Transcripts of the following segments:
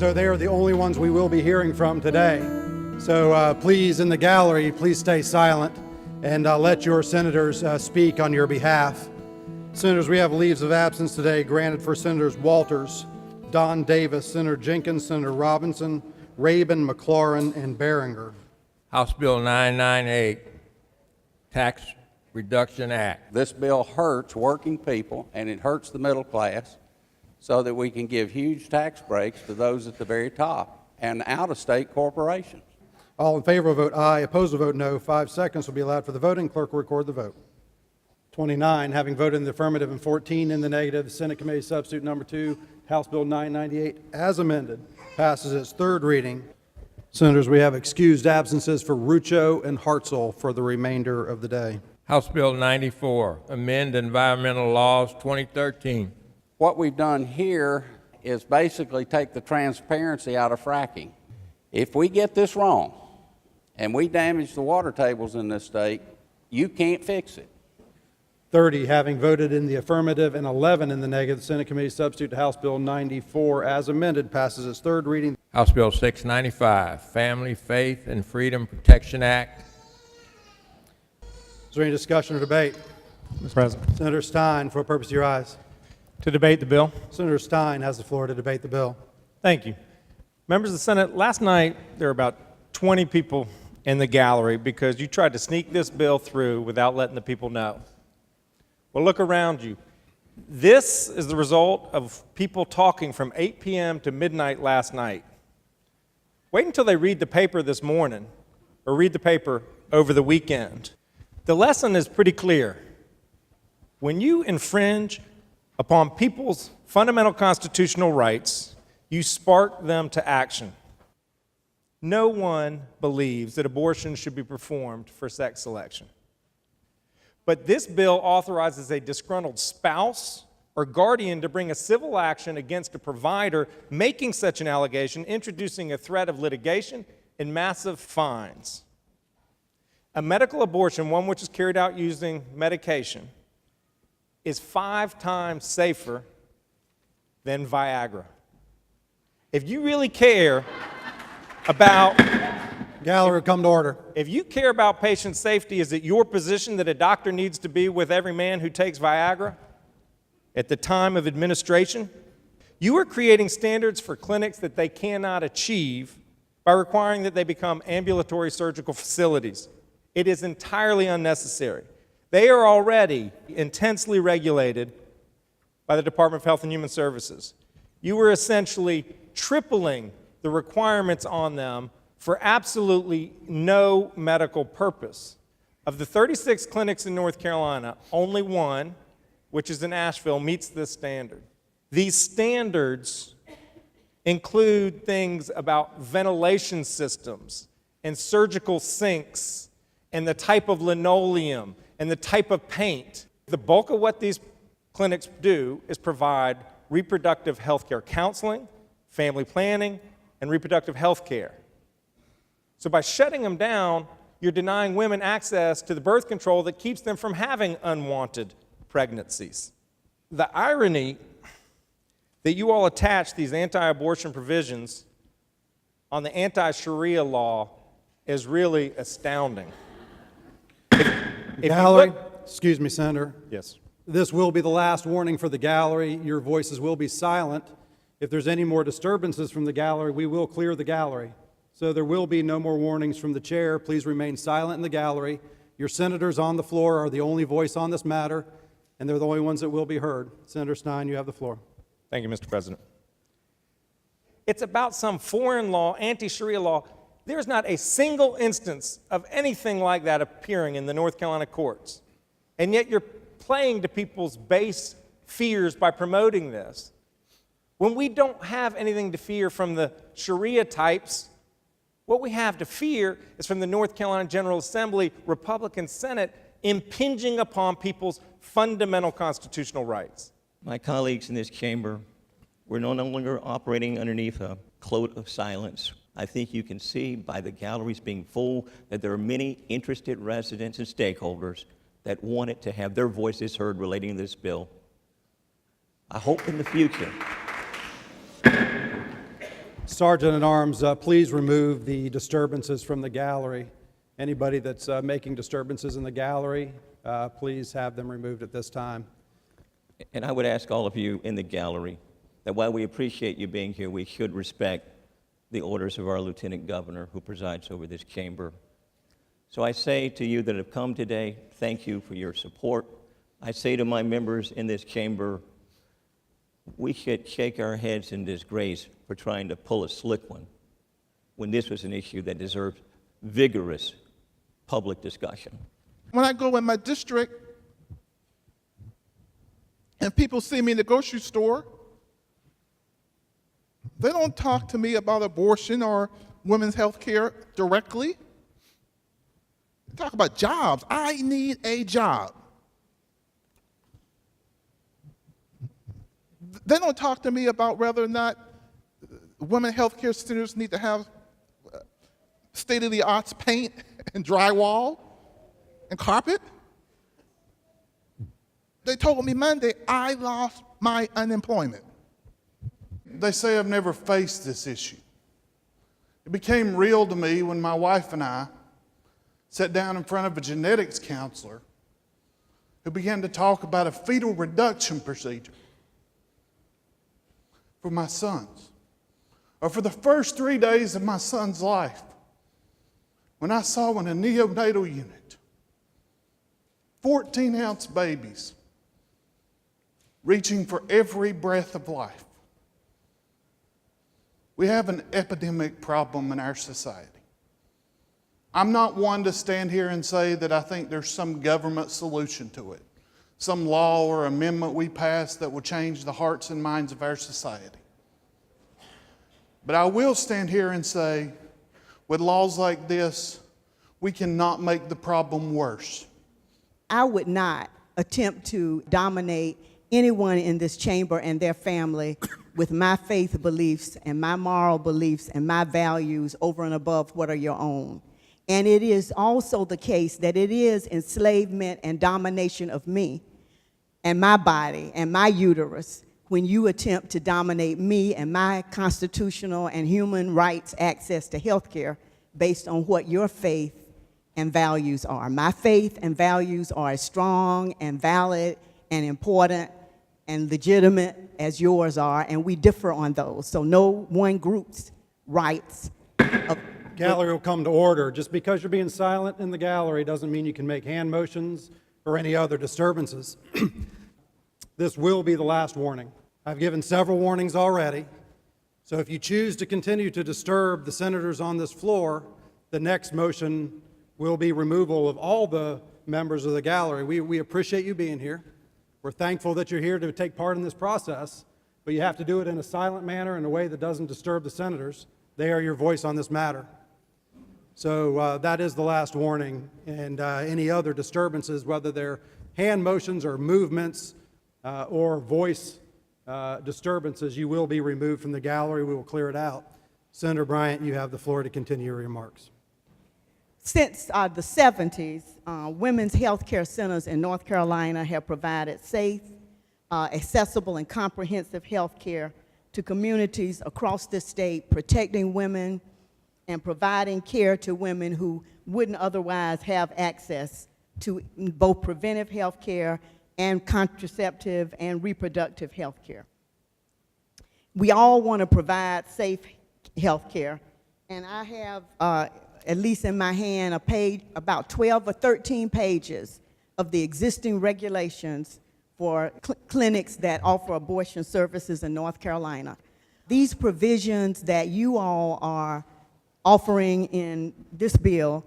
so they are the only ones we will be hearing from today. So please, in the gallery, please stay silent and let your senators speak on your behalf. Senators, we have leaves of absence today granted for Senators Walters, Don Davis, Senator Jenkins, Senator Robinson, Rabin, McLaurin, and Behringer. House Bill 998, Tax Reduction Act. This bill hurts working people and it hurts the middle class so that we can give huge tax breaks to those at the very top and out-of-state corporations. All in favor will vote aye. Opposed will vote no. 5 seconds will be allowed for the voting. Clerk will record the vote. 29, having voted in the affirmative and 14 in the negative, the Senate Committee Substitute Number 2, House Bill 998, as amended, passes its third reading. Senators, we have excused absences for Rucho and Hartzell for the remainder of the day. House Bill 94, amend environmental laws 2013. What we've done here is basically take the transparency out of fracking. If we get this wrong and we damage the water tables in this state, you can't fix it. 30, having voted in the affirmative and 11 in the negative, the Senate Committee Substitute to House Bill 94 as amended passes its third reading. House Bill 695, Family, Faith, and Freedom Protection Act. Is there any discussion or debate? Mr. President. Senator Stein, for the purpose of your eyes. To debate the bill. Senator Stein has the floor to debate the bill. Thank you. Members of the Senate, last night there were about 20 people in the gallery because you tried to sneak this bill through without letting the people know. Well, look around you. This is the result of people talking from 8 p.m. to midnight last night. Wait until they read the paper this morning or read the paper over the weekend. The lesson is pretty clear. When you infringe upon people's fundamental constitutional rights, you spark them to action. No one believes that abortion should be performed for sex selection. But this bill authorizes a disgruntled spouse or guardian to bring a civil action against a provider making such an allegation, introducing a threat of litigation and massive fines. A medical abortion, one which is carried out using medication, is 5 times safer than Viagra. If you really care about Gallery, come to order. If you care about patient safety, is it your position that a doctor needs to be with every man who takes Viagra at the time of administration? You are creating standards for clinics that they cannot achieve by requiring that they become ambulatory surgical facilities. It is entirely unnecessary. They are already intensely regulated by the Department of Health and Human Services. You are essentially tripling the requirements on them for absolutely no medical purpose. Of the 36 clinics in North Carolina, only one, which is in Asheville, meets this standard. These standards include things about ventilation systems and surgical sinks and the type of linoleum and the type of paint. The bulk of what these clinics do is provide reproductive health care counseling, family planning, and reproductive health care. So by shutting them down, you're denying women access to the birth control that keeps them from having unwanted pregnancies. The irony that you all attach these anti-abortion provisions on the anti-Sharia law is really astounding. Gallery, excuse me, Senator. Yes. This will be the last warning for the gallery. Your voices will be silent. If there's any more disturbances from the gallery, we will clear the gallery. So there will be no more warnings from the chair. Please remain silent in the gallery. Your senators on the floor are the only voice on this matter, and they're the only ones that will be heard. Senator Stein, you have the floor. Thank you, Mr. President. It's about some foreign law, anti-Sharia law. There's not a single instance of anything like that appearing in the North Carolina courts. And yet you're playing to people's base fears by promoting this. When we don't have anything to fear from the Sharia types, what we have to fear is from the North Carolina General Assembly, Republican Senate, impinging upon people's fundamental constitutional rights. My colleagues in this chamber, we're no longer operating underneath a cloak of silence. I think you can see by the galleries being full that there are many interested residents and stakeholders that wanted to have their voices heard relating to this bill. I hope in the future Sergeant at Arms, please remove the disturbances from the gallery. Anybody that's making disturbances in the gallery, please have them removed at this time. And I would ask all of you in the gallery that while we appreciate you being here, we should respect the orders of our Lieutenant Governor who presides over this chamber. So I say to you that have come today, thank you for your support. I say to my members in this chamber, we should shake our heads in disgrace for trying to pull a slick one when this was an issue that deserved vigorous public discussion. When I go in my district and people see me in the grocery store, they don't talk to me about abortion or women's health care directly. They talk about jobs. I need a job. They don't talk to me about whether or not women health care centers need to have state-of-the-art paint and drywall and carpet. They told me Monday I lost my unemployment. They say I've never faced this issue. It became real to me when my wife and I sat down in front of a genetics counselor who began to talk about a fetal reduction procedure for my sons, or for the first 3 days of my son's life, when I saw in a neonatal unit 14-ounce babies reaching for every breath of life. We have an epidemic problem in our society. I'm not one to stand here and say that I think there's some government solution to it, some law or amendment we pass that will change the hearts and minds of our society. But I will stand here and say, with laws like this, we cannot make the problem worse. I would not attempt to dominate anyone in this chamber and their family with my faith beliefs and my moral beliefs and my values over and above what are your own. And it is also the case that it is enslavement and domination of me and my body and my uterus when you attempt to dominate me and my constitutional and human rights access to health care based on what your faith and values are. My faith and values are as strong and valid and important and legitimate as yours are, and we differ on those. So no one group's rights. Gallery will come to order. Just because you're being silent in the gallery doesn't mean you can make hand motions or any other disturbances. This will be the last warning. I've given several warnings already. So if you choose to continue to disturb the senators on this floor, the next motion will be removal of all the members of the gallery. We appreciate you being here. We're thankful that you're here to take part in this process, but you have to do it in a silent manner in a way that doesn't disturb the senators. They are your voice on this matter. So that is the last warning, and any other disturbances, whether they're hand motions or movements or voice disturbances, you will be removed from the gallery. We will clear it out. Senator Bryant, you have the floor to continue your remarks. Since the 70s, women's health care centers in North Carolina have provided safe, accessible, and comprehensive health care to communities across the state, protecting women and providing care to women who wouldn't otherwise have access to both preventive health care and contraceptive and reproductive health care. We all want to provide safe health care, and I have, at least in my hand, a page, about 12 or 13 pages of the existing regulations for clinics that offer abortion services in North Carolina. These provisions that you all are offering in this bill,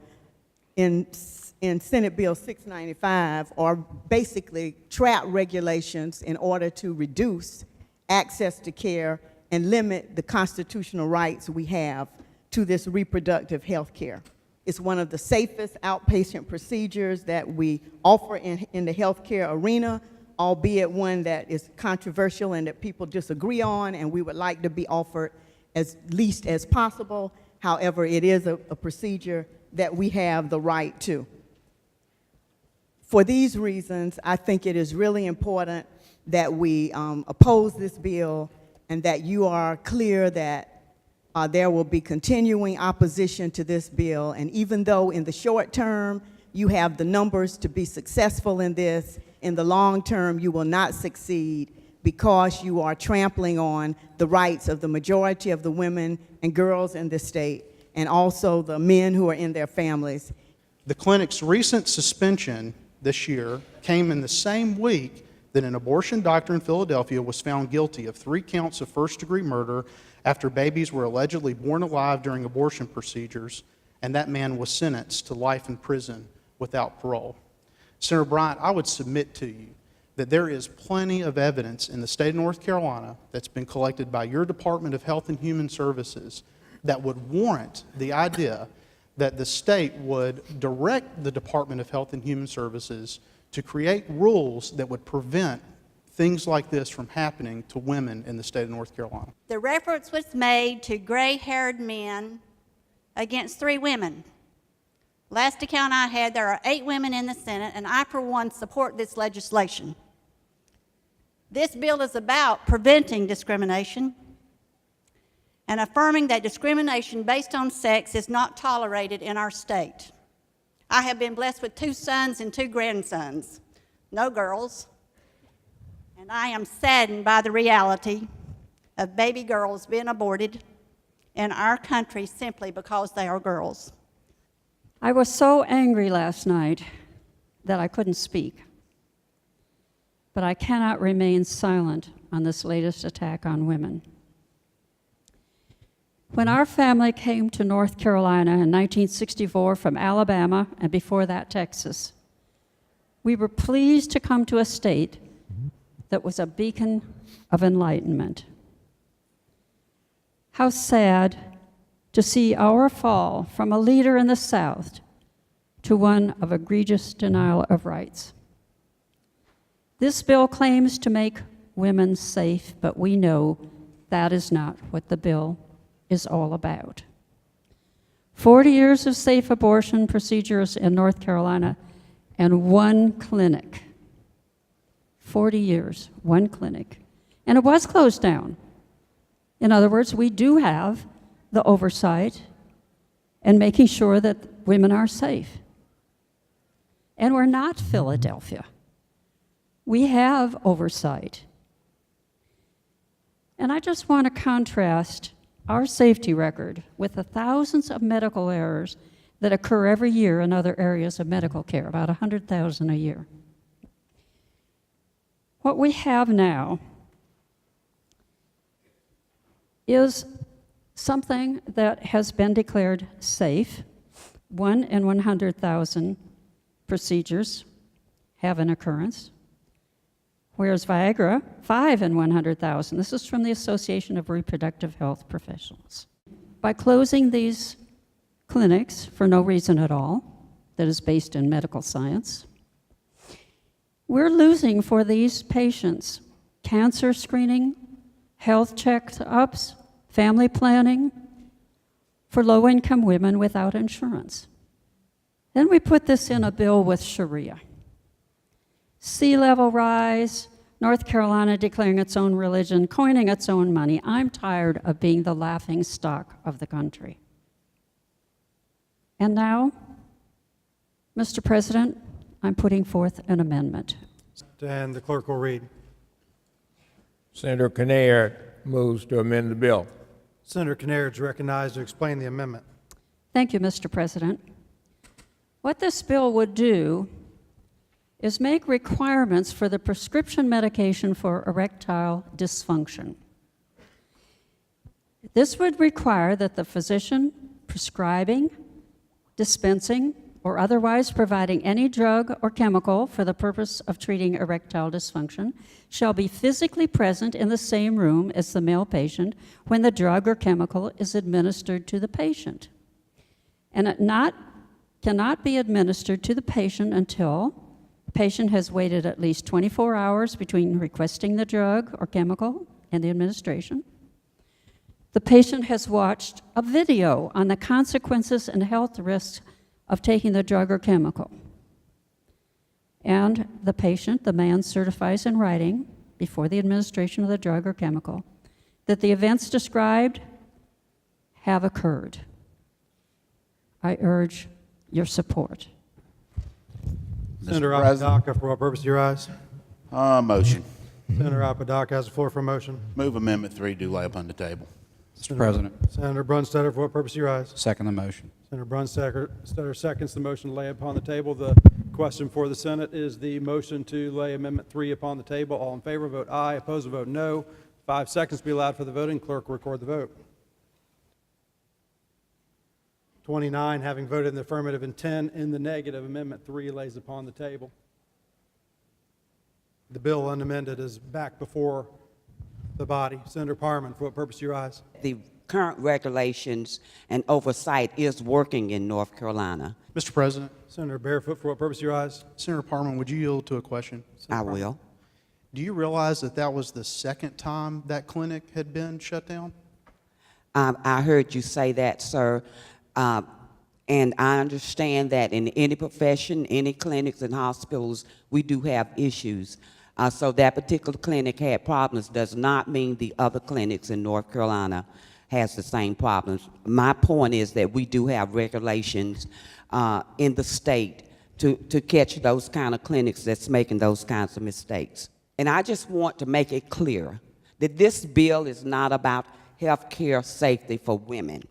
in Senate Bill 695, are basically trap regulations in order to reduce access to care and limit the constitutional rights we have to this reproductive health care. It's one of the safest outpatient procedures that we offer in the healthcare arena, albeit one that is controversial and that people disagree on, and we would like to be offered as least as possible. However, it is a procedure that we have the right to. For these reasons, I think it is really important that we oppose this bill and that you are clear that There will be continuing opposition to this bill, and even though in the short term you have the numbers to be successful in this, in the long term you will not succeed because you are trampling on the rights of the majority of the women and girls in this state, and also the men who are in their families. The clinic's recent suspension this year came in the same week that an abortion doctor in Philadelphia was found guilty of 3 counts of first-degree murder after babies were allegedly born alive during abortion procedures, and that man was sentenced to life in prison without parole. Senator Bryant, I would submit to you that there is plenty of evidence in the state of North Carolina that's been collected by your Department of Health and Human Services that would warrant the idea that the state would direct the Department of Health and Human Services to create rules that would prevent things like this from happening to women in the state of North Carolina. The reference was made to gray-haired men against 3 women. Last account I had, there are 8 women in the Senate, and I, for one, support this legislation. This bill is about preventing discrimination and affirming that discrimination based on sex is not tolerated in our state. I have been blessed with 2 sons and 2 grandsons, no girls, and I am saddened by the reality of baby girls being aborted in our country simply because they are girls. I was so angry last night that I couldn't speak. But I cannot remain silent on this latest attack on women. When our family came to North Carolina in 1964 from Alabama, and before that Texas, we were pleased to come to a state that was a beacon of enlightenment. How sad to see our fall from a leader in the South to one of egregious denial of rights. This bill claims to make women safe, but we know that is not what the bill is all about. 40 years of safe abortion procedures in North Carolina and 1 clinic. 40 years, 1 clinic. And it was closed down. In other words, we do have the oversight and making sure that women are safe. And we're not Philadelphia. We have oversight. And I just want to contrast our safety record with the thousands of medical errors that occur every year in other areas of medical care, about 100,000 a year. What we have now is something that has been declared safe. 1 in 100,000 procedures have an occurrence, whereas Viagra, 5 in 100,000. This is from the Association of Reproductive Health Professionals. By closing these clinics for no reason at all, that is based in medical science, we're losing for these patients cancer screening, health checkups, family planning for low-income women without insurance. Then we put this in a bill with Sharia. Sea level rise, North Carolina declaring its own religion, coining its own money. I'm tired of being the laughing stock of the country. And now, Mr. President, I'm putting forth an amendment. And the clerk will read. Senator Kinnaird moves to amend the bill. Senator Kinnaird is recognized to explain the amendment. Thank you, Mr. President. What this bill would do is make requirements for the prescription medication for erectile dysfunction. This would require that the physician prescribing, dispensing, or otherwise providing any drug or chemical for the purpose of treating erectile dysfunction shall be physically present in the same room as the male patient when the drug or chemical is administered to the patient. And it cannot be administered to the patient until the patient has waited at least 24 hours between requesting the drug or chemical and the administration. The patient has watched a video on the consequences and health risks of taking the drug or chemical. And the patient, the man, certifies in writing before the administration of the drug or chemical that the events described have occurred. I urge your support. Senator President. Apodaca, for what purpose do you rise? Motion. Senator Apodaca has the floor for a motion. Move Amendment 3 do lay upon the table. Mr. President. Senator Brunstetter, for what purpose do you rise? Second the motion. Senator Brunstetter seconds the motion to lay upon the table. The question for the Senate is the motion to lay Amendment 3 upon the table. All in favor, vote aye. Opposed, vote no. 5 seconds be allowed for the voting. Clerk will record the vote. 29, having voted in the affirmative and 10 in the negative, Amendment 3 lays upon the table. The bill unamended is back before the body. Senator Parman, for what purpose do you rise? The current regulations and oversight is working in North Carolina. Mr. President, Senator Barefoot, for what purpose do you rise? Senator Parman, would you yield to a question? I will. Do you realize that that was the second time that clinic had been shut down? I heard you say that, sir. And I understand that in any profession, any clinics and hospitals, we do have issues. So that particular clinic had problems does not mean the other clinics in North Carolina has the same problems. My point is that we do have regulations in the state to catch those kind of clinics that's making those kinds of mistakes. And I just want to make it clear that this bill is not about health care safety for women.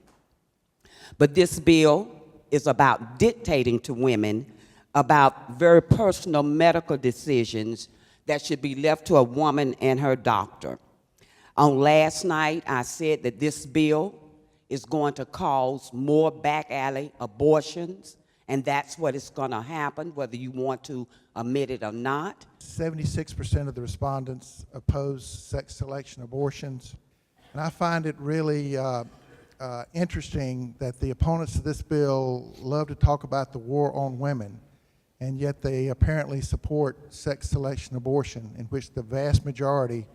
But this bill is about dictating to women about very personal medical decisions that should be left to a woman and her doctor. On last night, I said that this bill is going to cause more back alley abortions, and that's what is going to happen, whether you want to admit it or not. 76% of the respondents oppose sex selection abortions, and I find it really interesting that the opponents of this bill love to talk about the war on women, and yet they apparently support sex selection abortion, in which the vast majority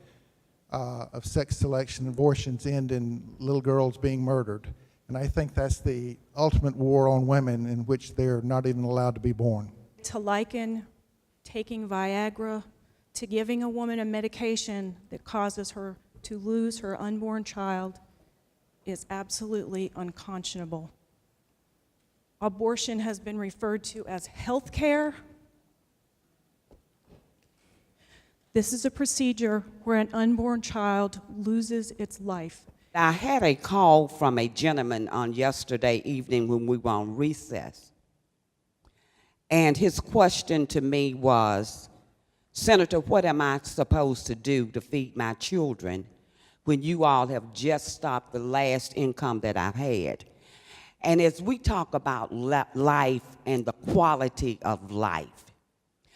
of sex selection abortions end in little girls being murdered. And I think that's the ultimate war on women, in which they're not even allowed to be born. To liken taking Viagra to giving a woman a medication that causes her to lose her unborn child is absolutely unconscionable. Abortion has been referred to as health care. This is a procedure where an unborn child loses its life. I had a call from a gentleman on yesterday evening when we were on recess. And his question to me was, Senator, what am I supposed to do to feed my children when you all have just stopped the last income that I've had? And as we talk about life and the quality of life,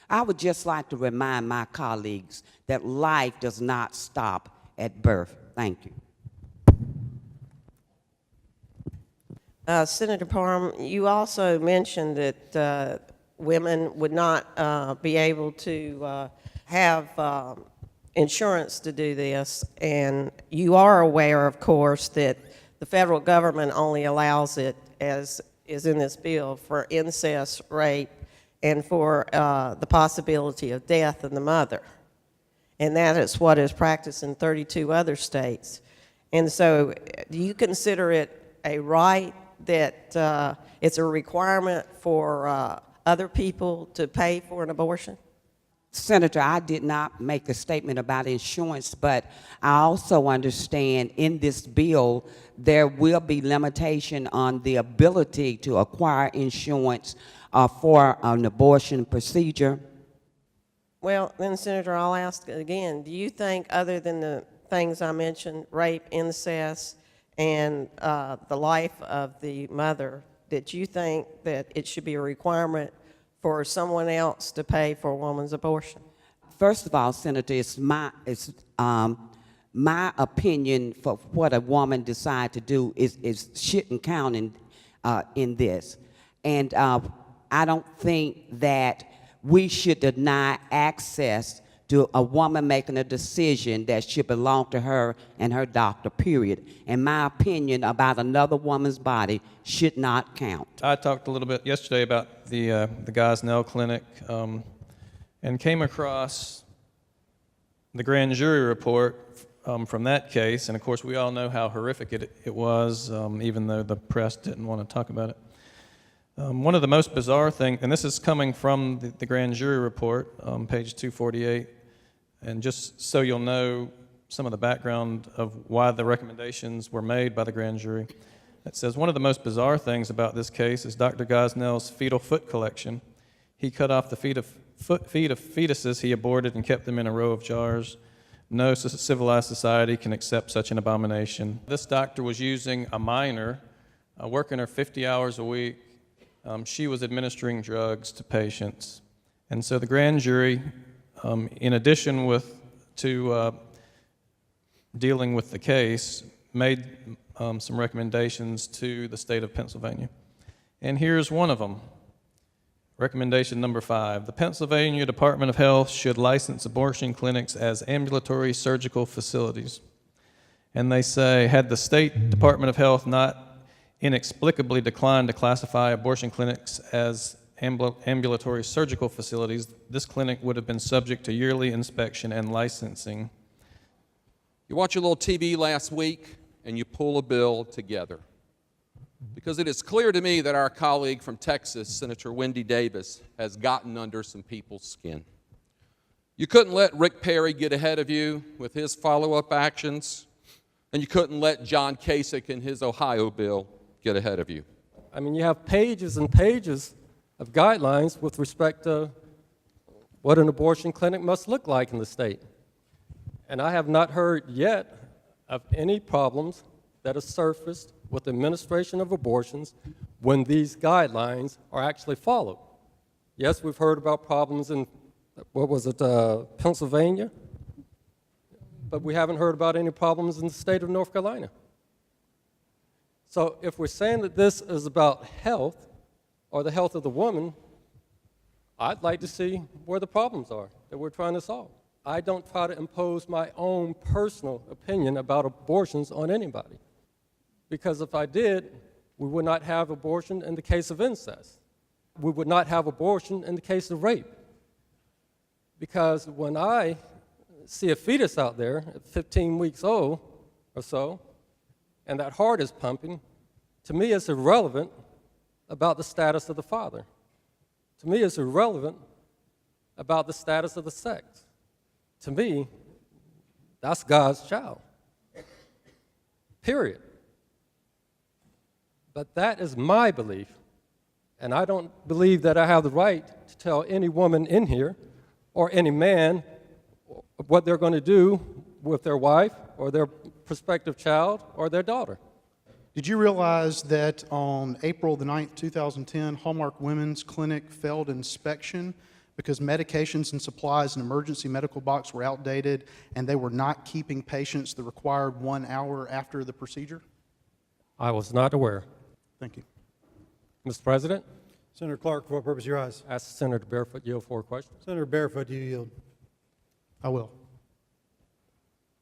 I would just like to remind my colleagues that life does not stop at birth. Thank you. Senator Parham, you also mentioned that women would not be able to have insurance to do this, and you are aware, of course, that the federal government only allows it, as is in this bill, for incest, rape, and for the possibility of death in the mother. And that is what is practiced in 32 other states. And so do you consider it a right that it's a requirement for other people to pay for an abortion? Senator, I did not make a statement about insurance, but I also understand in this bill there will be limitation on the ability to acquire insurance for an abortion procedure. Well, then, Senator, I'll ask again. Do you think, other than the things I mentioned, rape, incest, and the life of the mother, that you think that it should be a requirement for someone else to pay for a woman's abortion? First of all, Senator, it's my opinion for what a woman decides to do is shouldn't count in this. And I don't think that we should deny access to a woman making a decision that should belong to her and her doctor, period. And my opinion about another woman's body should not count. I talked a little bit yesterday about the Gosnell Clinic and came across the grand jury report from that case, and of course we all know how horrific it was, even though the press didn't want to talk about it. One of the most bizarre things, and this is coming from the grand jury report, page 248, and just so you'll know some of the background of why the recommendations were made by the grand jury. It says, one of the most bizarre things about this case is Dr. Gosnell's fetal foot collection. He cut off the feet of fetuses he aborted and kept them in a row of jars. No civilized society can accept such an abomination. This doctor was using a minor, working her 50 hours a week. She was administering drugs to patients. And so the grand jury, in addition to dealing with the case, made some recommendations to the state of Pennsylvania. And here's one of them. Recommendation number 5. The Pennsylvania Department of Health should license abortion clinics as ambulatory surgical facilities. And they say, had the State Department of Health not inexplicably declined to classify abortion clinics as ambulatory surgical facilities, this clinic would have been subject to yearly inspection and licensing. You watch a little TV last week and you pull a bill together. Because it is clear to me that our colleague from Texas, Senator Wendy Davis, has gotten under some people's skin. You couldn't let Rick Perry get ahead of you with his follow-up actions, and you couldn't let John Kasich and his Ohio bill get ahead of you. I mean, you have pages and pages of guidelines with respect to what an abortion clinic must look like in the state. And I have not heard yet of any problems that have surfaced with the administration of abortions when these guidelines are actually followed. Yes, we've heard about problems in, Pennsylvania, but we haven't heard about any problems in the state of North Carolina. So if we're saying that this is about health or the health of the woman, I'd like to see where the problems are that we're trying to solve. I don't try to impose my own personal opinion about abortions on anybody. Because if I did, we would not have abortion in the case of incest. We would not have abortion in the case of rape. Because when I see a fetus out there at 15 weeks old or so, and that heart is pumping, to me it's irrelevant about the status of the father. To me it's irrelevant about the status of the sex. To me, that's God's child. Period. But that is my belief, and I don't believe that I have the right to tell any woman in here or any man what they're going to do with their wife or their prospective child or their daughter. Did you realize that on April the 9th, 2010, Hallmark Women's Clinic failed inspection because medications and supplies in emergency medical box were outdated and they were not keeping patients the required 1 hour after the procedure? I was not aware. Thank you. Mr. President? Senator Clark, for what purpose you rise? Ask Senator Barefoot yield for a question. Senator Barefoot, do you yield? I will.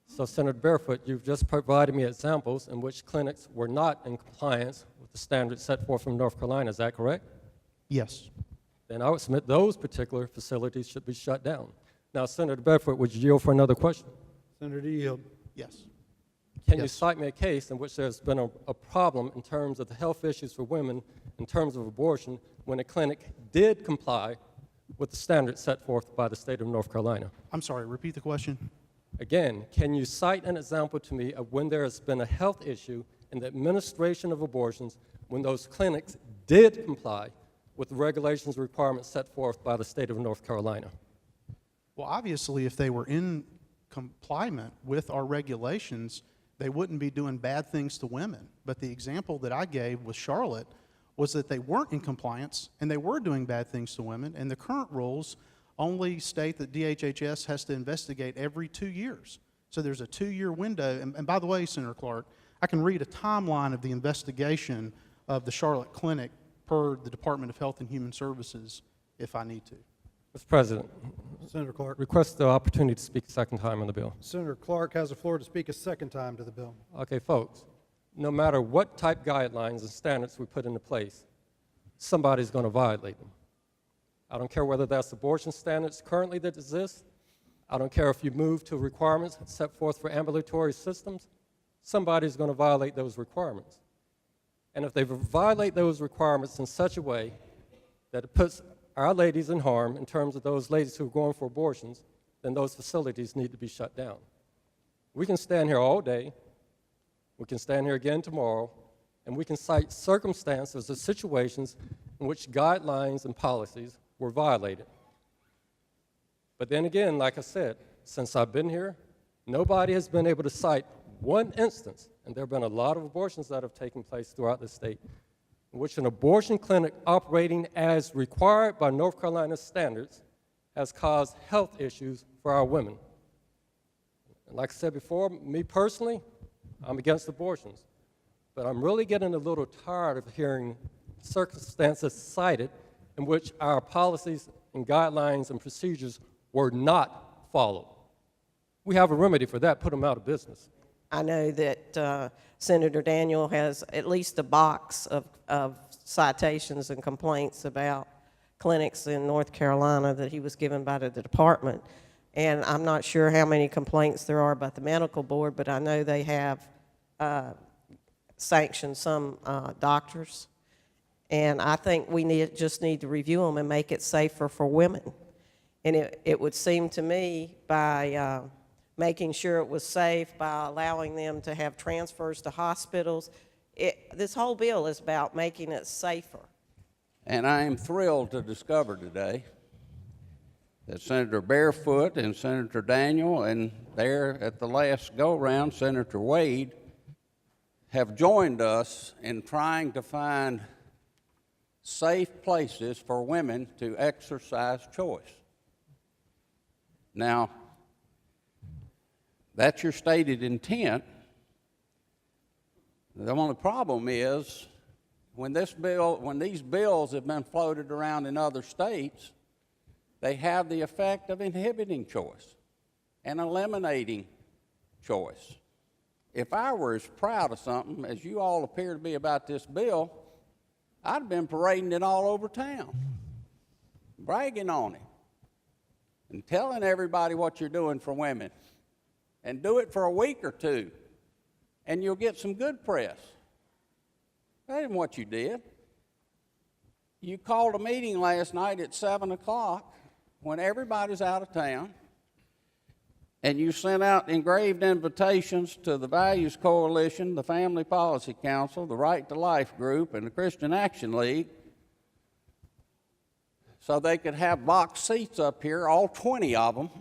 So, Senator Barefoot, you've just provided me examples in which clinics were not in compliance with the standards set forth from North Carolina. Is that correct? Yes. Then I would submit those particular facilities should be shut down. Now, Senator Barefoot, would you yield for another question? Senator, do you yield? Yes. Can you cite me a case in which there's been a problem in terms of the health issues for women in terms of abortion when a clinic did comply with the standards set forth by the state of North Carolina? I'm sorry, repeat the question. Again, can you cite an example to me of when there has been a health issue in the administration of abortions when those clinics did comply with the regulations and requirements set forth by the state of North Carolina? Well, obviously, if they were in compliance with our regulations, they wouldn't be doing bad things to women. But the example that I gave with Charlotte was that they weren't in compliance and they were doing bad things to women, and the current rules only state that DHHS has to investigate every 2 years. So there's a 2-year window. And by the way, Senator Clark, I can read a timeline of the investigation of the Charlotte Clinic per the Department of Health and Human Services if I need to. Mr. President, Senator Clark. Request the opportunity to speak a second time on the bill. Senator Clark has the floor to speak a second time to the bill. Okay, folks, no matter what type guidelines and standards we put into place, somebody's going to violate them. I don't care whether that's abortion standards currently that exist. I don't care if you move to requirements set forth for ambulatory systems, somebody's going to violate those requirements. And if they violate those requirements in such a way that it puts our ladies in harm in terms of those ladies who are going for abortions, then those facilities need to be shut down. We can stand here all day, we can stand here again tomorrow, and we can cite circumstances or situations in which guidelines and policies were violated. But then again, like I said, since I've been here, nobody has been able to cite one instance, and there have been a lot of abortions that have taken place throughout the state, in which an abortion clinic operating as required by North Carolina standards has caused health issues for our women. And like I said before, me personally, I'm against abortions. But I'm really getting a little tired of hearing circumstances cited in which our policies and guidelines and procedures were not followed. We have a remedy for that, put them out of business. I know that Senator Daniel has at least a box of citations and complaints about clinics in North Carolina that he was given by the department. And I'm not sure how many complaints there are about the medical board, but I know they have sanctioned some doctors. And I think we just need to review them and make it safer for women. And it would seem to me by making sure it was safe, by allowing them to have transfers to hospitals, this whole bill is about making it safer. And I am thrilled to discover today that Senator Barefoot and Senator Daniel and there at the last go-round, Senator Wade, have joined us in trying to find safe places for women to exercise choice. Now, that's your stated intent. The only problem is when these bills have been floated around in other states, they have the effect of inhibiting choice and eliminating choice. If I were as proud of something as you all appear to be about this bill, I'd have been parading it all over town, bragging on it, and telling everybody what you're doing for women. And do it for a week or two, and you'll get some good press. That isn't what you did. You called a meeting last night at 7 o'clock when everybody's out of town, and you sent out engraved invitations to the Values Coalition, the Family Policy Council, the Right to Life Group, and the Christian Action League, so they could have box seats up here, all 20 of them,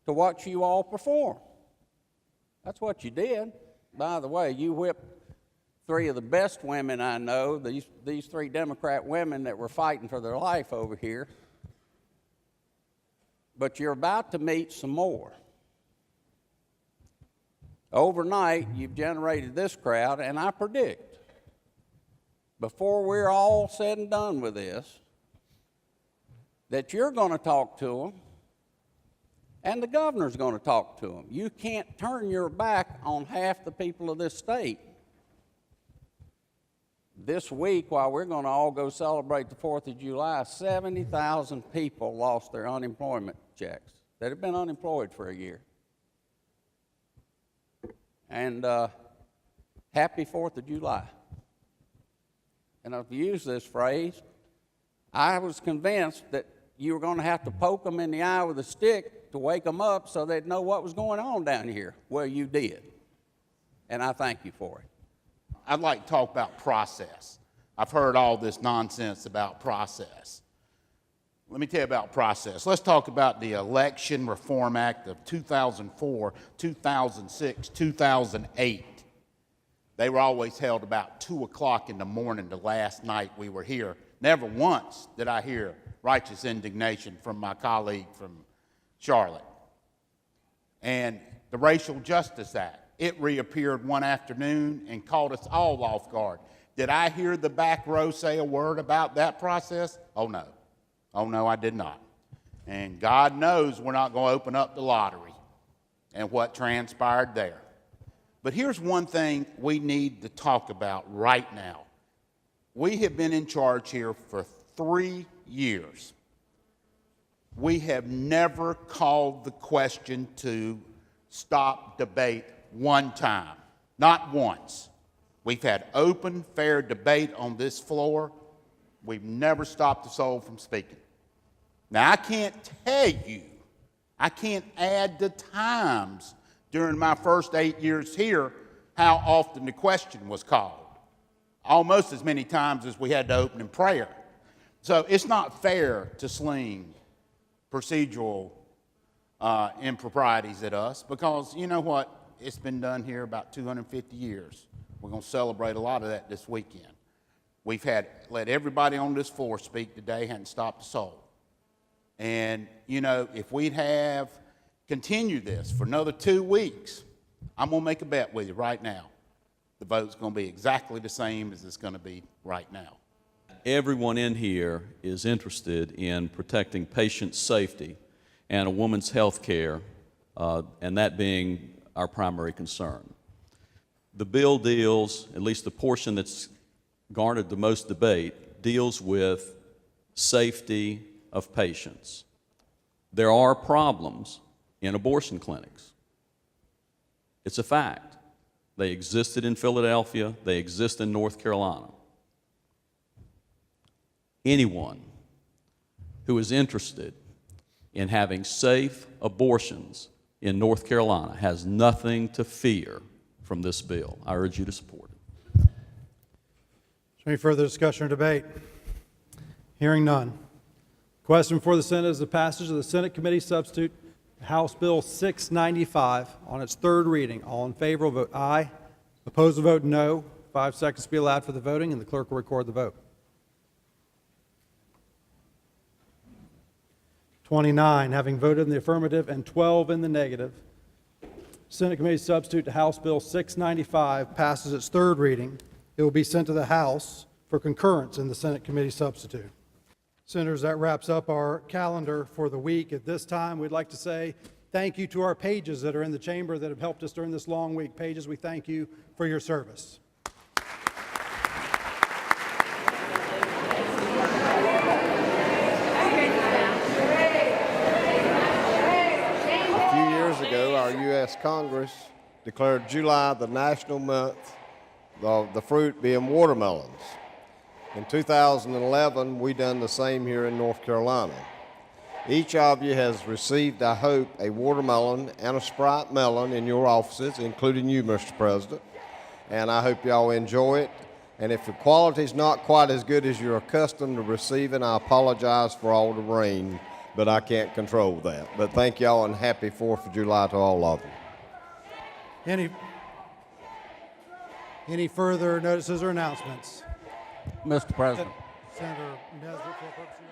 to watch you all perform. That's what you did. By the way, you whipped 3 of the best women I know, these 3 Democrat women that were fighting for their life over here. But you're about to meet some more. Overnight, you've generated this crowd, and I predict, before we're all said and done with this, that you're going to talk to them, and the governor's going to talk to them. You can't turn your back on half the people of this state. This week, while we're going to all go celebrate the 4th of July, 70,000 people lost their unemployment checks that have been unemployed for a year. And happy 4th of July. And I've used this phrase. I was convinced that you were going to have to poke them in the eye with a stick to wake them up so they'd know what was going on down here. Well, you did. And I thank you for it. I'd like to talk about process. I've heard all this nonsense about process. Let me tell you about process. Let's talk about the Election Reform Act of 2004, 2006, 2008. They were always held about 2 o'clock in the morning the last night we were here. Never once did I hear righteous indignation from my colleague from Charlotte. And the Racial Justice Act, it reappeared one afternoon and caught us all off guard. Did I hear the back row say a word about that process? Oh, no. Oh, no, I did not. And God knows we're not going to open up the lottery and what transpired there. But here's one thing we need to talk about right now. We have been in charge here for 3 years. we have never called the question to stop debate one time, not once. We've had open, fair debate on this floor. We've never stopped a soul from speaking. Now, I can't tell you, I can't add the times during my first 8 years here how often the question was called. Almost as many times as we had to open in prayer. So it's not fair to sling procedural improprieties at us, because you know what? It's been done here about 250 years. We're going to celebrate a lot of that this weekend. We've let everybody on this floor speak today, hadn't stopped a soul. And, you know, if we'd have continued this for another 2 weeks, I'm going to make a bet with you right now. The vote's going to be exactly the same as it's going to be right now. Everyone in here is interested in protecting patient safety and a woman's health care, and that being our primary concern. The bill deals, at least the portion that's garnered the most debate, deals with safety of patients. There are problems in abortion clinics. It's a fact. They existed in Philadelphia. They exist in North Carolina. Anyone who is interested in having safe abortions in North Carolina has nothing to fear from this bill. I urge you to support it. Is there any further discussion or debate? Hearing none. Question before the Senate is the passage of the Senate Committee Substitute House Bill 695 on its third reading. All in favor will vote aye. Opposed will vote no. 5 seconds to be allowed for the voting, and the clerk will record the vote. 29 having voted in the affirmative and 12 in the negative. Senate Committee Substitute to House Bill 695 passes its third reading. It will be sent to the House for concurrence in the Senate Committee Substitute. Senators, that wraps up our calendar for the week. At this time, we'd like to say thank you to our pages that are in the chamber that have helped us during this long week. Pages, we thank you for your service. A few years ago, our U.S. Congress declared July the national month of the fruit being watermelons. In 2011, we done the same here in North Carolina. Each of you has received, I hope, a watermelon and a Sprite melon in your offices, including you, Mr. President. And I hope y'all enjoy it. And if the quality's not quite as good as you're accustomed to receiving, I apologize for all the rain, but I can't control that. But thank y'all, and happy 4th of July to all of you. Any further notices or announcements? Mr. President. Senator Nesbitt, for purposes.